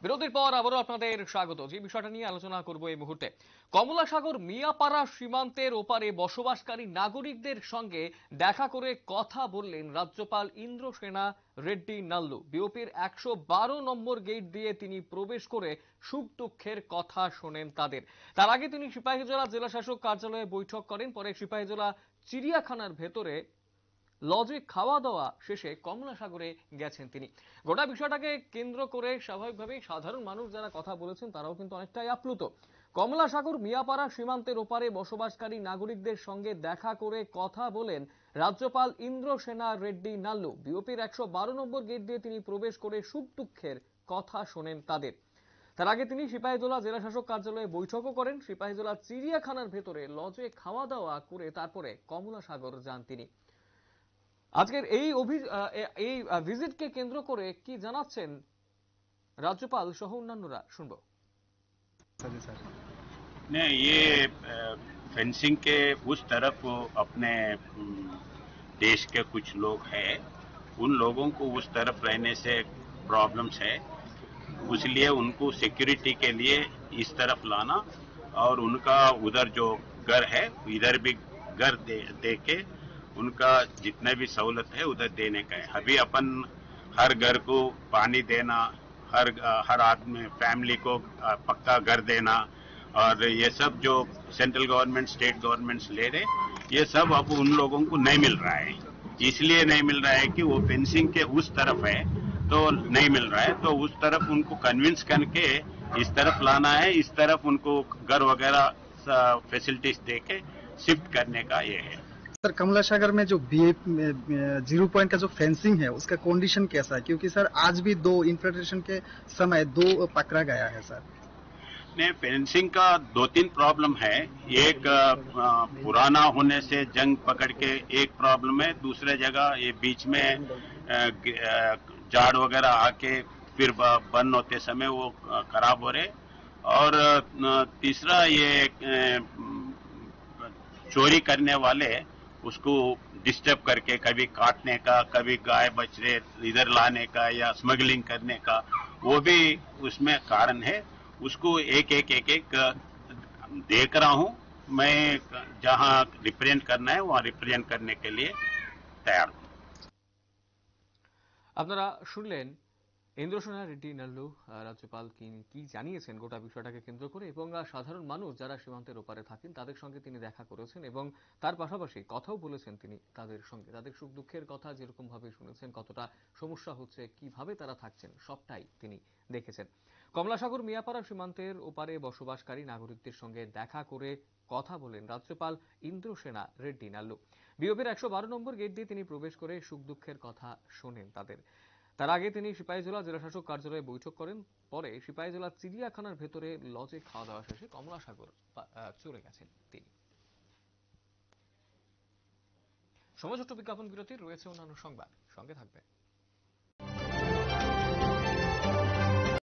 বিরতির পর আবারও আপনাদের স্বাগত। যে বিষয়টা নিয়ে আলোচনা করব এই মুহূর্তে, কমলাসাগর মিয়াপাড়া সীমান্তের ওপারে বসবাসকারী নাগরিকদের সঙ্গে দেখা করে কথা বললেন রাজ্যপাল ইন্দ্রসেনা রেড্ডি নাল্লু। বিওপির 112 নম্বর গেট দিয়ে তিনি প্রবেশ করে সুখ দুঃখের কথা শোনেন তাদের। তার আগে তিনি সিপাহীজলা জেলা শাসক কার্যালয়ে বৈঠক করেন, পরে সিপাহীজলা চিড়িয়াখানার ভেতরে লজে খাওয়া দাওয়া শেষে কমলাসাগরে গেছেন তিনি। গোটা বিষয়টাকে কেন্দ্র করে স্বাভাবিকভাবেই সাধারণ মানুষ যারা কথা বলেছেন তারাও কিন্তু অনেকটাই আপ্লুত। কমলাসাগর মিয়াপাড়া সীমান্তের ওপারে বসবাসকারী নাগরিকদের সঙ্গে দেখা করে কথা বলেন রাজ্যপাল ইন্দ্রসেনা রেড্ডি নাল্লু। বিওপির 112 নম্বর গেট দিয়ে তিনি প্রবেশ করে সুখ দুঃখের কথা শোনেন তাদের। তার আগে তিনি সিপাহীজলা জেলা শাসক কার্যালয়ে বৈঠকও করেন। সিপাহীজলা চিড়িয়াখানার ভেতরে লজে খাওয়া দাওয়া করে তারপরে কমলাসাগর যান তিনি। আজকের এই ভিজিটকে কেন্দ্র করে কি জানাচ্ছেন রাজ্যপাল সহ অন্যান্যরা, শুনবো। नहीं, ये फेंसिंग के उस तरफ अपने देश के कुछ लोग हैं, उन लोगों को उस तरफ रहने से प्रॉब्लम्स है, इसलिए उनको सिक्योरिटी के लिए इस तरफ लाना और उनका उधर जो घर है इधर भी घर दे के उनका जितने भी सहूलत है उधर देने का है। अभी अपन हर घर को पानी देना, हर आदमी फैमिली को पक्का घर देना और ये सब जो सेंट्रल गवर्नमेंट स्टेट गवर्नमेंट्स ले रहे, ये सब अब उन लोगों को नहीं मिल रहा है। इसलिए नहीं मिल रहा है कि वो फेंसिंग के उस तरफ है तो नहीं मिल रहा है, तो उस तरफ उनको कन्विंस करके इस तरफ लाना है, इस तरफ उनको घर वगैरह फैसिलिटीज दे के शिफ्ट करने का ये है। सर, कमलासागर में जो BF 0 पॉइंट का जो फेंसिंग है उसका कंडीशन कैसा है? क्योंकि सर आज भी 2 इन्फिल्ट्रेशन के समय 2 पकड़ा गया है सर। नहीं, फेंसिंग का 2-3 प्रॉब्लम है। एक पुराना होने से जंग पकड़ के एक प्रॉब्लम है, दूसरे जगह ये बीच में झाड़ वगैरह आके फिर बंद होते समय वो खराब हो रहे, और तीसरा ये चोरी करने वाले उसको डिस्टर्ब करके कभी काटने का, कभी गाय बछड़े इधर लाने का या स्मगलिंग करने का, वो भी उसमें कारण है। उसको एक देख रहा हूं मैं, जहां रिप्रेजेंट करना है वहां रिप्रेजेंट करने के लिए तैयार हूं। আপনারা শুনলেন ইন্দ্রসেনা রেড্ডি নাল্লু রাজ্যপাল কি জানিয়েছেন গোটা বিষয়টাকে কেন্দ্র করে, এবং সাধারণ মানুষ যারা সীমান্তের ওপারে থাকেন তাদের সঙ্গে তিনি দেখা করেছেন এবং তার পাশাপাশি কথাও বলেছেন তিনি তাদের সঙ্গে। তাদের সুখ দুঃখের কথা যেরকম ভাবে শুনেছেন, কতটা সমস্যা হচ্ছে, কিভাবে তারা থাকছেন, সবটাই তিনি দেখেছেন। কমলাসাগর মিয়াপাড়া সীমান্তের ওপারে বসবাসকারী নাগরিকদের সঙ্গে দেখা করে কথা বলেন রাজ্যপাল ইন্দ্রসেনা রেড্ডি নাল্লু। বিওপির 112 নম্বর গেট দিয়ে তিনি প্রবেশ করে সুখ দুঃখের কথা শোনেন তাদের। তার আগে তিনি সিপাহীজলা জেলা শাসক কার্যালয়ে বৈঠক করেন, পরে সিপাহীজলা চিড়িয়াখানার ভেতরে লজে খাওয়া দাওয়া শেষে কমলাসাগর চলে গেছেন তিনি। সময় ছোট্ট বিজ্ঞাপন বিরতির, রয়েছে অন্যান্য সংবাদ, সঙ্গে থাকবেন।